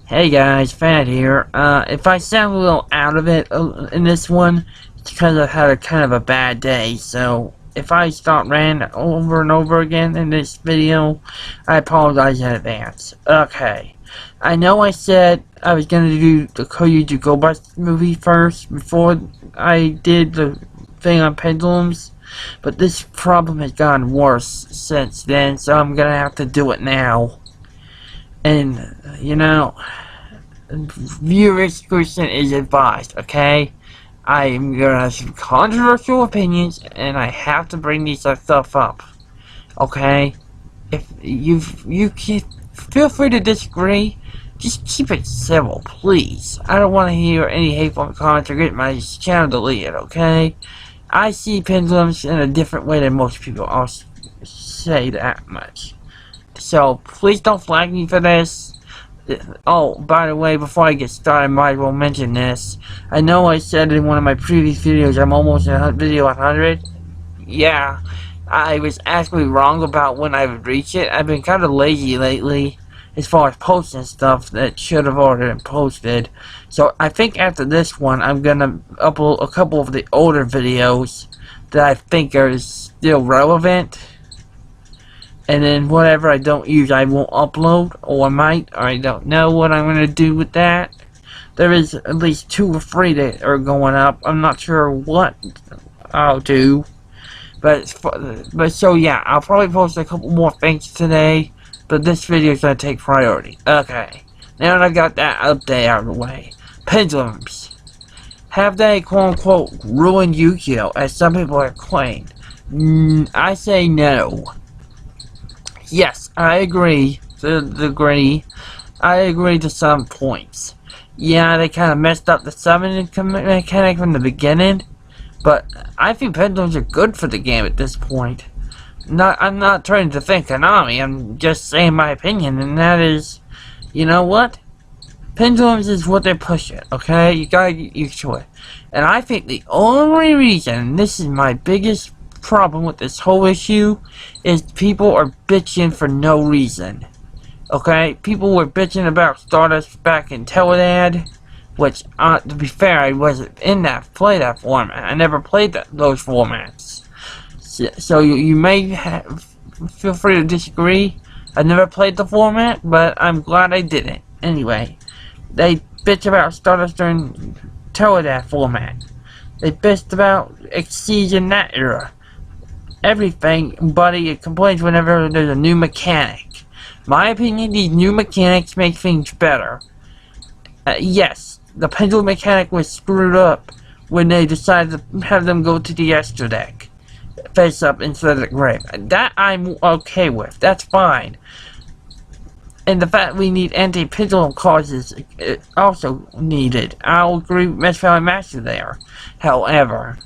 Hey guys, Fat here. If I sound a little out of it in this one, it's because I had a kind of a bad day. So if I start ranting over and over again in this video, I apologize in advance. Okay, I know I said I was gonna do the Koyu Go Bus movie first before I did the thing on pendulums, but this problem has gotten worse since then, so I'm gonna have to do it now. And viewer discretion is advised, okay? I am gonna have some controversial opinions, and I have to bring these stuff up, okay? If you can feel free to disagree, just keep it civil, please. I don't want to hear any hateful comments or get my channel deleted, okay? I see pendulums in a different way than most people. I'll say that much. So please don't flag me for this. Oh, by the way, before I get started, I might as well mention this. I know I said in one of my previous videos I'm almost at video 100. Yeah, I was actually wrong about when I would reach it. I've been kind of lazy lately as far as posting stuff that should have already been posted. So I think after this one, I'm gonna upload a couple of the older videos that I think are still relevant. And then whatever I don't use, I won't upload, or I might, or I don't know what I'm going to do with that. There is at least 2 or 3 that are going up. I'm not sure what I'll do. But so yeah, I'll probably post a couple more things today, but this video is going to take priority. Okay, now that I got that update out of the way. Pendulums. Have they, quote-unquote, ruined Yu-Gi-Oh! As some people have claimed? I say no. Yes, I agree to the degree. I agree to some points. Yeah, they kind of messed up the summoning mechanic from the beginning, but I think pendulums are good for the game at this point. I'm not trying to defend Konami, I'm just saying my opinion, and that is, you know what? Pendulums is what they're pushing, okay? You gotta get used to it. And I think the only reason, and this is my biggest problem with this whole issue, is people are bitching for no reason. Okay, people were bitching about Stardust back in Teledad, which, to be fair, I wasn't in that format. I never played those formats. So you may feel free to disagree. I never played the format, but I'm glad I didn't. Anyway, they bitch about Stardust during Teledad format. They bitched about Exceed in that era. Everything, buddy, it complains whenever there's a new mechanic. My opinion, these new mechanics make things better. Yes, the pendulum mechanic was screwed up when they decided to have them go to the extra deck, face up instead of the grave. That I'm okay with. That's fine. And the fact we need anti-pendulum cards is also needed. I'll agree with Mesh Valley Master there. However,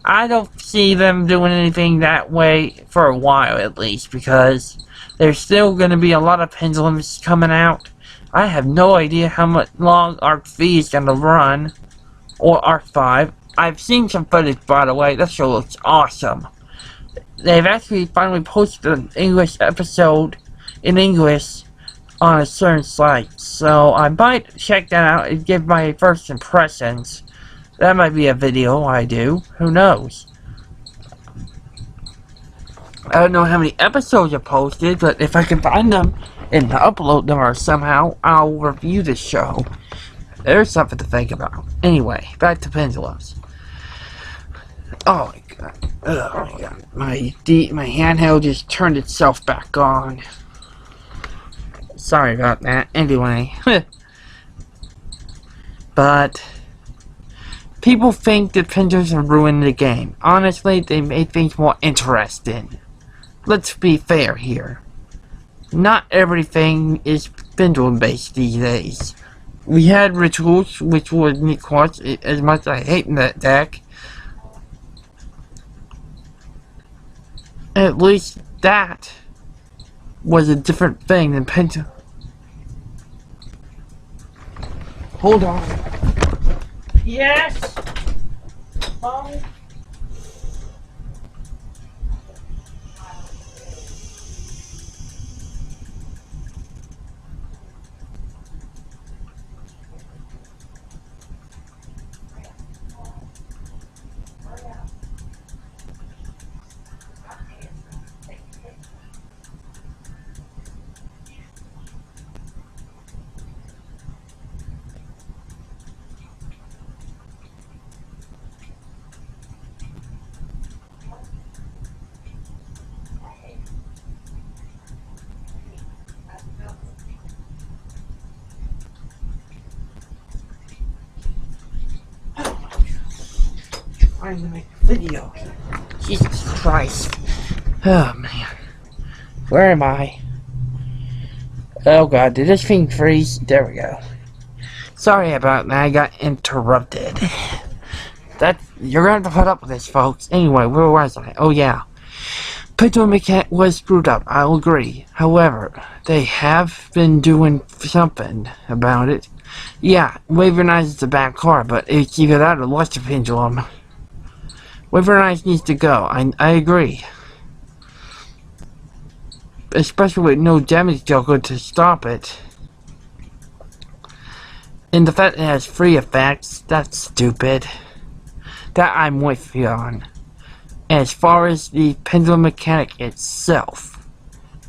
I don't see them doing anything that way for a while, at least, because there's still going to be a lot of pendulums coming out. I have no idea how much long Arc V is going to run, or Arc 5. I've seen some footage, by the way. That show looks awesome. They've actually finally posted an English episode in English on a certain site, so I might check that out and give my first impressions. That might be a video I do. Who knows? I don't know how many episodes are posted, but if I can find them and upload them or somehow, I'll review the show. There's something to think about. Anyway, back to pendulums. Oh my god. Oh my god. My handheld just turned itself back on. Sorry about that. Anyway. But people think that pendulums have ruined the game. Honestly, they made things more interesting. Let's be fair here. Not everything is pendulum based these days. We had rituals, which was neat cards, as much as I hate that deck. At least that was a different thing than pendulum. Hold on. Yes. trying to make a video. Jesus Christ. Oh man. Where am I? Oh god, did this thing freeze? There we go. Sorry about that, I got interrupted. You're gonna have to put up with this, folks. Anyway, where was I? Oh yeah. Pendulum mechanic was screwed up, I'll agree. However, they have been doing something about it. Yeah, Waverize is a bad car, but it's either that or lost a pendulum. Waverize needs to go, I agree. Especially with no damage joker to stop it. And the fact it has free effects, that's stupid. That I'm with you on. As far as the pendulum mechanic itself,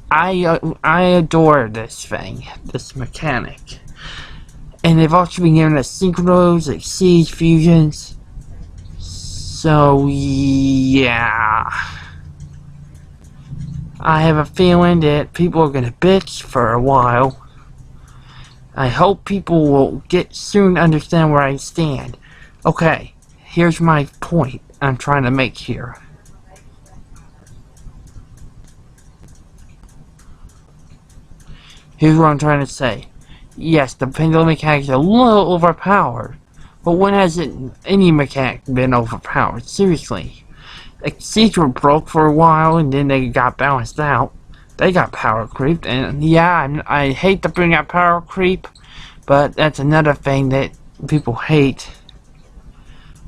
I adore this thing, this mechanic. And they've also been giving us synchros, exceeds, fusions. So yeah, I have a feeling that people are gonna bitch for a while. I hope people will soon understand where I stand. Okay, here's my point I'm trying to make here. Here's what I'm trying to say. Yes, the pendulum mechanic is a little overpowered, but when has any mechanic been overpowered? Seriously. Exceeds were broke for a while and then they got balanced out. They got power creeped, and yeah, I hate to bring up power creep, but that's another thing that people hate.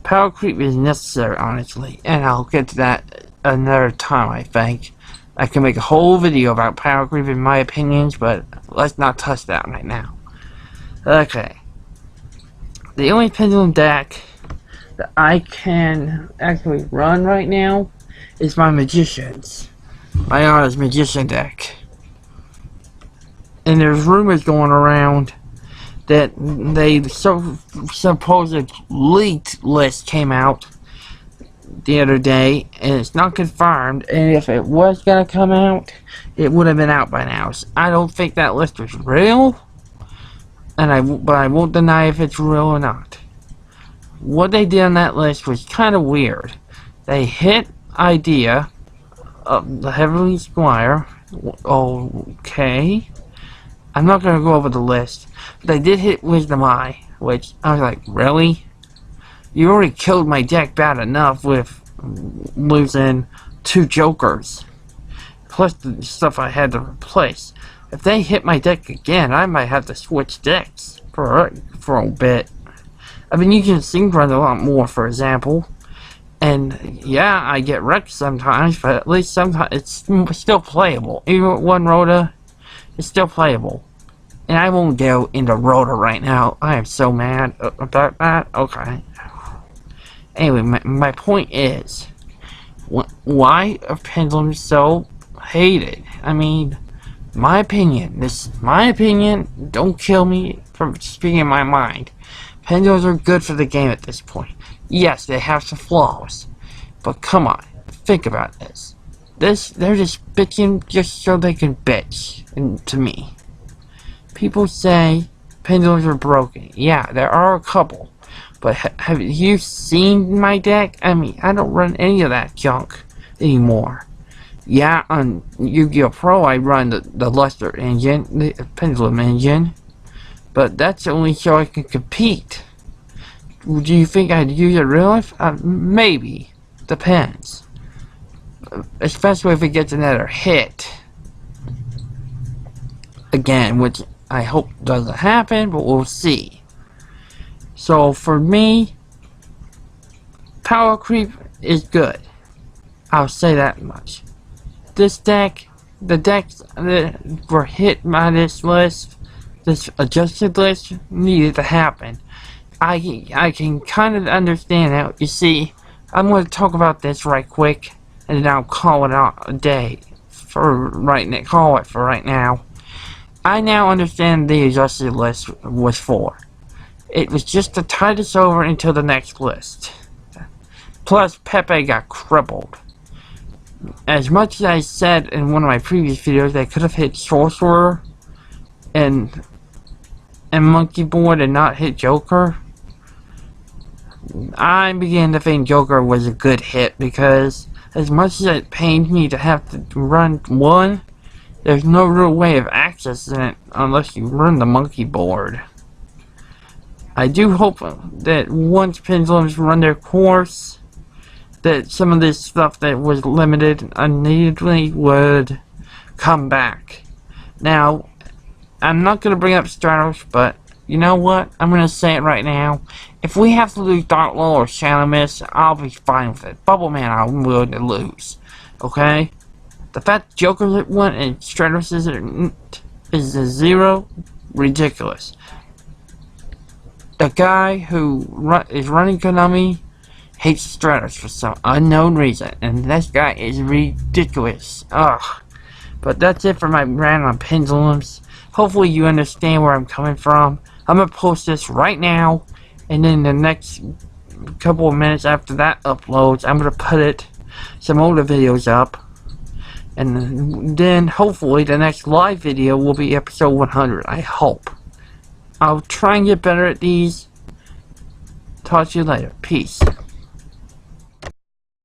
Power creep is necessary, honestly, and I'll get to that another time, I think. I can make a whole video about power creep in my opinions, but let's not touch that right now. Okay. The only pendulum deck that I can actually run right now is my Magician's. My honest Magician deck. And there's rumors going around that they supposed leaked list came out the other day, and it's not confirmed, and if it was gonna come out, it would have been out by now. So I don't think that list was real, but I won't deny if it's real or not. What they did on that list was kind of weird. They hit idea of the Heavenly Squire. Okay, I'm not gonna go over the list. They did hit Wisdom Eye, which I was like, really? You already killed my deck bad enough with losing 2 jokers, plus the stuff I had to replace. If they hit my deck again, I might have to switch decks for a bit. I've been using Synchron a lot more, for example, and yeah, I get wrecked sometimes, but at least sometimes it's still playable. Even with 1 rota, it's still playable. And I won't go into rota right now. I am so mad about that. Okay. Anyway, my point is, why are pendulums so hated? I mean, my opinion. This is my opinion. Don't kill me for speaking my mind. Pendulums are good for the game at this point. Yes, they have some flaws, but come on, think about this. They're just bitching just so they can bitch. And to me, people say pendulums are broken. Yeah, there are a couple. But have you seen my deck? I mean, I don't run any of that junk anymore. Yeah, on Yu-Gi-Oh! Pro, I run the Luster engine, the Pendulum engine. But that's only so I can compete. Do you think I'd use it real life? Maybe. Depends. Especially if it gets another hit. Again, which I hope doesn't happen, but we'll see. So for me, power creep is good. I'll say that much. This deck, the decks that were hit by this list, this adjusted list, needed to happen. I can kind of understand that. You see, I'm going to talk about this right quick, and then I'll call it a day for right now. Call it for right now. I now understand the adjusted list was for. It was just to tide us over until the next list. Plus, Pepe got crippled. As much as I said in one of my previous videos, they could have hit Sorcerer and Monkey Board and not hit Joker. I began to think Joker was a good hit because as much as it pained me to have to run one, there's no real way of accessing it unless you run the monkey board. I do hope that once pendulums run their course, that some of this stuff that was limited unneededly would come back. Now, I'm not going to bring up Stratos, but you know what? I'm going to say it right now. If we have to lose Dark Lord or Shadow Mist, I'll be fine with it. Bubble Man, I'm willing to lose. Okay? The fact Joker's at 1 and Stratos is a 0, ridiculous. The guy who is running Konami hates Stratos for some unknown reason, and this guy is ridiculous. Ugh. But that's it for my rant on pendulums. Hopefully you understand where I'm coming from. I'm gonna post this right now, and then the next couple of minutes after that uploads, I'm gonna put some older videos up, and then hopefully the next live video will be episode 100. I hope. I'll try and get better at these. Talk to you later. Peace.